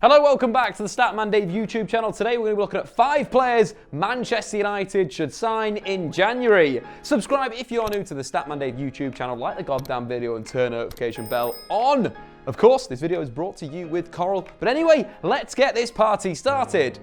Hello, welcome back to the Statman Dave YouTube channel. Today we're going to be looking at 5 players Manchester United should sign in January. Subscribe if you are new to the Statman Dave YouTube channel, like the goddamn video and turn notification bell on. Of course, this video is brought to you with Coral. But anyway, let's get this party started.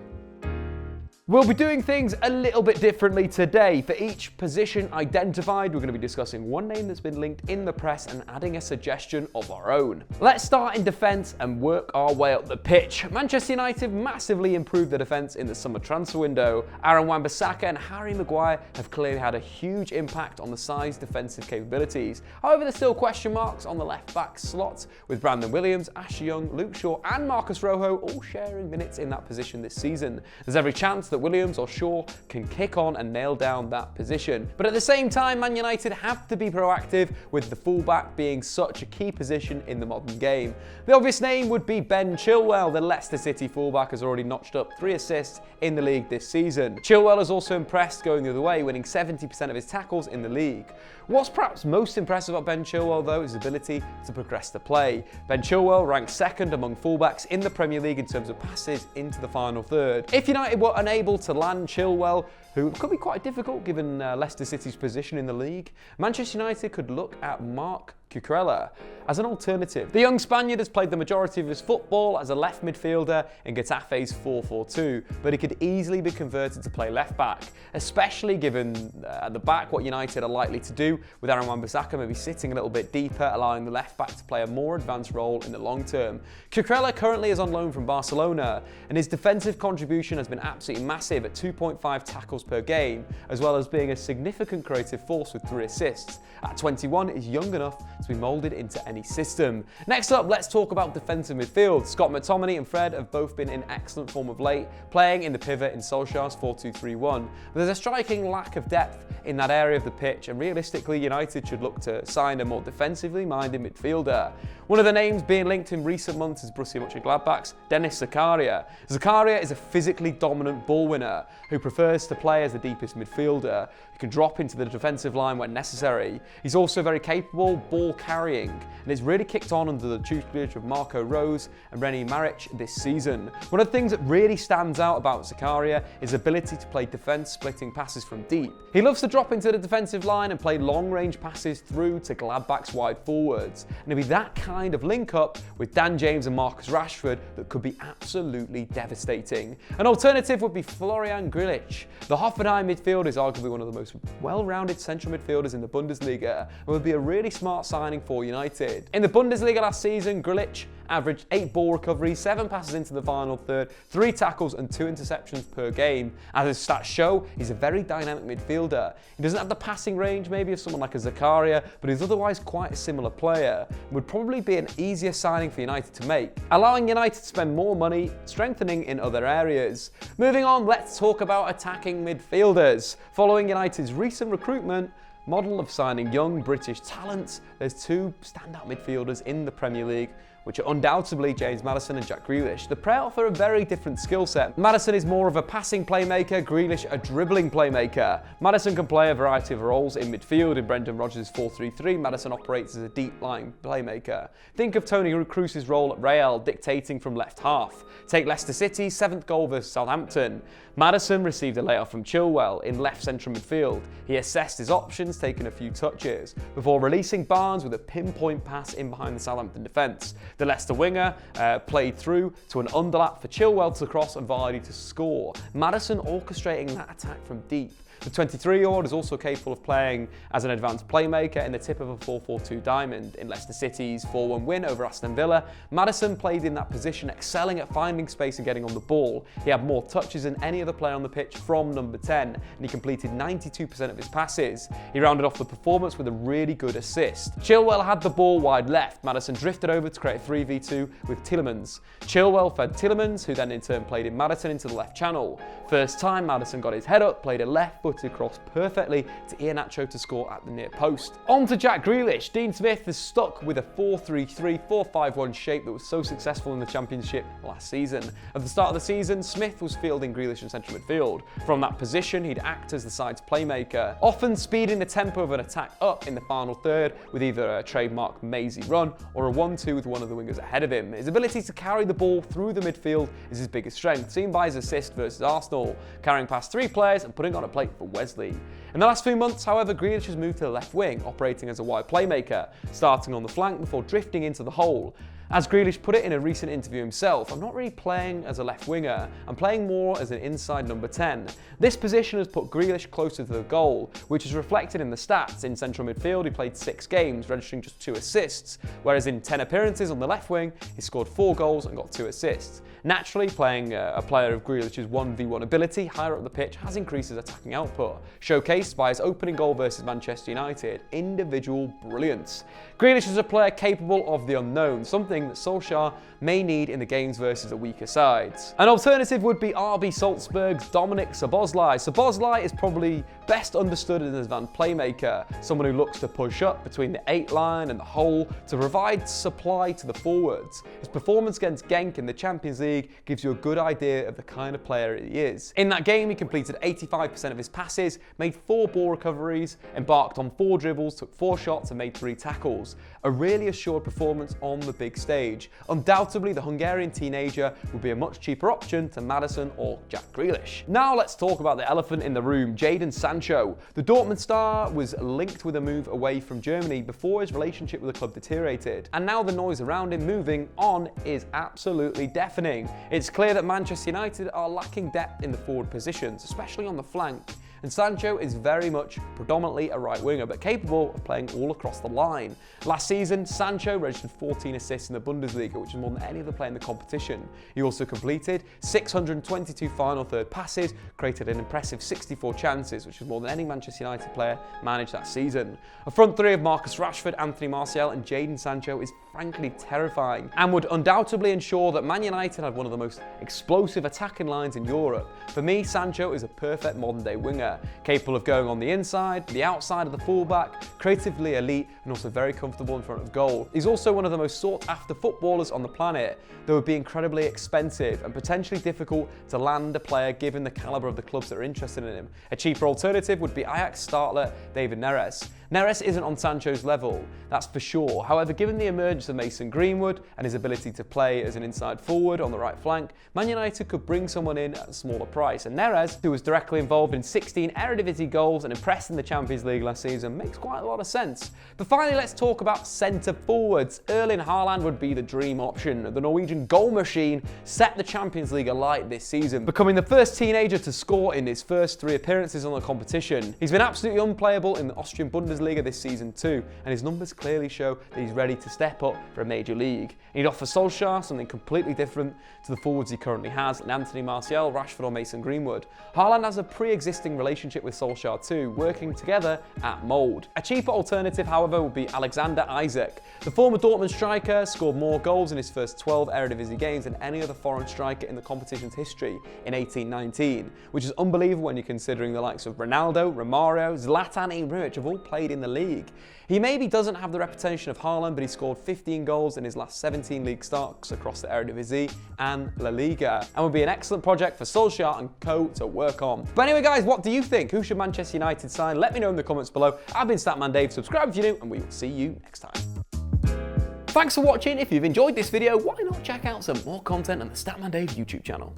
We'll be doing things a little bit differently today. For each position identified, we're going to be discussing one name that's been linked in the press and adding a suggestion of our own. Let's start in defence and work our way up the pitch. Manchester United massively improved their defence in the summer transfer window. Aaron Wan-Bissaka and Harry Maguire have clearly had a huge impact on the side's defensive capabilities. However, there's still question marks on the left-back slot, with Brandon Williams, Ashley Young, Luke Shaw and Marcus Rojo all sharing minutes in that position this season. There's every chance that Williams or Shaw can kick on and nail down that position. But at the same time, Man United have to be proactive, with the fullback being such a key position in the modern game. The obvious name would be Ben Chilwell. The Leicester City fullback has already notched up 3 assists in the league this season. Chilwell has also impressed going the other way, winning 70% of his tackles in the league. What's perhaps most impressive about Ben Chilwell, though, is his ability to progress the play. Ben Chilwell ranks second among fullbacks in the Premier League in terms of passes into the final third. If United were unable to land Chilwell, who could be quite difficult given Leicester City's position in the league, Manchester United could look at Marc Cucurella as an alternative. The young Spaniard has played the majority of his football as a left midfielder in Getafe's 4-4-2, but he could easily be converted to play left back, especially given at the back what United are likely to do, with Aaron Wan-Bissaka maybe sitting a little bit deeper, allowing the left back to play a more advanced role in the long term. Cucurella currently is on loan from Barcelona, and his defensive contribution has been absolutely massive at 2.5 tackles per game, as well as being a significant creative force with 3 assists. At 21, he's young enough to be moulded into any system. Next up, let's talk about defensive midfield. Scott McTominay and Fred have both been in excellent form of late, playing in the pivot in Solskjaer's 4-2-3-1. But there's a striking lack of depth in that area of the pitch, and realistically, United should look to sign a more defensively minded midfielder. One of the names being linked in recent months is Borussia Mönchengladbach's Dennis Zakaria. Zakaria is a physically dominant ball winner who prefers to play as the deepest midfielder, who can drop into the defensive line when necessary. He's also very capable ball carrying, and it's really kicked on under the tutelage of Marco Rose and Rene Maric this season. One of the things that really stands out about Zakaria is his ability to play defence splitting passes from deep. He loves to drop into the defensive line and play long range passes through to Gladbach's wide forwards, and it'll be that kind of link up with Dan James and Marcus Rashford that could be absolutely devastating. An alternative would be Florian Grealish. The Hoffenheim midfield is arguably one of the most well-rounded central midfielders in the Bundesliga, and would be a really smart signing for United. In the Bundesliga last season, Grealish averaged 8 ball recoveries, 7 passes into the final third, 3 tackles and 2 interceptions per game. As his stats show, he's a very dynamic midfielder. He doesn't have the passing range maybe of someone like a Zakaria, but he's otherwise quite a similar player. Would probably be an easier signing for United to make, allowing United to spend more money strengthening in other areas. Moving on, let's talk about attacking midfielders. Following United's recent recruitment model of signing young British talents, there's 2 standout midfielders in the Premier League, which are undoubtedly James Madison and Jack Grealish. The pair offer a very different skill set. Madison is more of a passing playmaker, Grealish a dribbling playmaker. Madison can play a variety of roles in midfield. In Brendan Rodgers' 4-3-3, Madison operates as a deep line playmaker. Think of Toni Kroos's role at Real, dictating from left half. Take Leicester City's 7th goal versus Southampton. Madison received a layoff from Chilwell in left central midfield. He assessed his options, taking a few touches, before releasing Barnes with a pinpoint pass in behind the Southampton defence. The Leicester winger played through to an underlap for Chilwell to cross and Vardy to score, Madison orchestrating that attack from deep. The 23-year-old is also capable of playing as an advanced playmaker in the tip of a 4-4-2 diamond. In Leicester City's 4-1 win over Aston Villa, Madison played in that position, excelling at finding space and getting on the ball. He had more touches than any other player on the pitch from number 10, and he completed 92% of his passes. He rounded off the performance with a really good assist. Chilwell had the ball wide left. Madison drifted over to create a 3v2 with Tielemans. Chilwell fed Tielemans, who then in turn played in Madison into the left channel. First time Madison got his head up, played a left cutted across perfectly to Iheanacho to score at the near post. On to Jack Grealish. Dean Smith is stuck with a 4-3-3, 4-5-1 shape that was so successful in the Championship last season. At the start of the season, Smith was fielding Grealish in central midfield. From that position, he'd act as the side's playmaker, often speeding the tempo of an attack up in the final third with either a trademark mazy run or a 1-2 with one of the wingers ahead of him. His ability to carry the ball through the midfield is his biggest strength, seen by his assist versus Arsenal, carrying past 3 players and putting on a plate for Wesley. In the last few months, however, Grealish has moved to the left wing, operating as a wide playmaker, starting on the flank before drifting into the hole. As Grealish put it in a recent interview himself, "I'm not really playing as a left winger, I'm playing more as an inside number 10. This position has put Grealish closer to the goal, which is reflected in the stats. In central midfield, he played 6 games, registering just 2 assists, whereas in 10 appearances on the left wing, he scored 4 goals and got 2 assists. Naturally, playing a player of Grealish's 1v1 ability higher up the pitch has increased his attacking output, showcased by his opening goal versus Manchester United. Individual brilliance. Grealish is a player capable of the unknown, something that Solskjaer may need in the games versus the weaker sides. An alternative would be RB Salzburg's Dominic Servoz. Servoz is probably best understood as an playmaker, someone who looks to push up between the 8 line and the hole to provide supply to the forwards. His performance against Genk in the Champions League gives you a good idea of the kind of player he is. In that game, he completed 85% of his passes, made 4 ball recoveries, embarked on 4 dribbles, took 4 shots and made 3 tackles. A really assured performance on the big stage. Undoubtedly, the Hungarian teenager would be a much cheaper option to Madison or Jack Grealish. Now let's talk about the elephant in the room, Jaden Sancho. The Dortmund star was linked with a move away from Germany before his relationship with the club deteriorated, and now the noise around him moving on is absolutely deafening. It's clear that Manchester United are lacking depth in the forward positions, especially on the flank. And Sancho is very much predominantly a right winger, but capable of playing all across the line. Last season, Sancho registered 14 assists in the Bundesliga, which is more than any other player in the competition. He also completed 622 final third passes, created an impressive 64 chances, which is more than any Manchester United player managed that season. A front three of Marcus Rashford, Anthony Martial and Jaden Sancho is frankly terrifying and would undoubtedly ensure that Man United had one of the most explosive attacking lines in Europe. For me, Sancho is a perfect modern day winger, capable of going on the inside, the outside of the fullback, creatively elite and also very comfortable in front of goal. He's also one of the most sought after footballers on the planet, though would be incredibly expensive and potentially difficult to land a player given the calibre of the clubs that are interested in him. A cheaper alternative would be Ajax startler David Neres. Neres isn't on Sancho's level, that's for sure. However, given the emergence of Mason Greenwood and his ability to play as an inside forward on the right flank, Man United could bring someone in at a smaller price. And Neres, who was directly involved in 16 Eredivisie goals and impressed in the Champions League last season, makes quite a lot of sense. But finally, let's talk about centre forwards. Erling Haaland would be the dream option. The Norwegian goal machine set the Champions League alight this season, becoming the first teenager to score in his first 3 appearances on the competition. He's been absolutely unplayable in the Austrian Bundesliga this season too, and his numbers clearly show that he's ready to step up for a major league. And he'd offer Solskjaer something completely different to the forwards he currently has in Anthony Martial, Rashford or Mason Greenwood. Haaland has a pre-existing relationship with Solskjaer too, working together at Mould. A cheaper alternative, however, would be Alexander Isak. The former Dortmund striker scored more goals in his first 12 Eredivisie games than any other foreign striker in the competition's history in 18-19, which is unbelievable when you're considering the likes of Ronaldo, Romario, Zlatan Ibrahimovic have all played in the league. He maybe doesn't have the reputation of Haaland, but he scored 15 goals in his last 17 league starts across the Eredivisie and La Liga, and would be an excellent project for Solskjaer and co to work on. But anyway guys, what do you think? Who should Manchester United sign? Let me know in the comments below. I've been Statman Dave, subscribe if you're new, and we will see you next time. Thanks for watching. If you've enjoyed this video, why not check out some more content on the Statman Dave YouTube channel.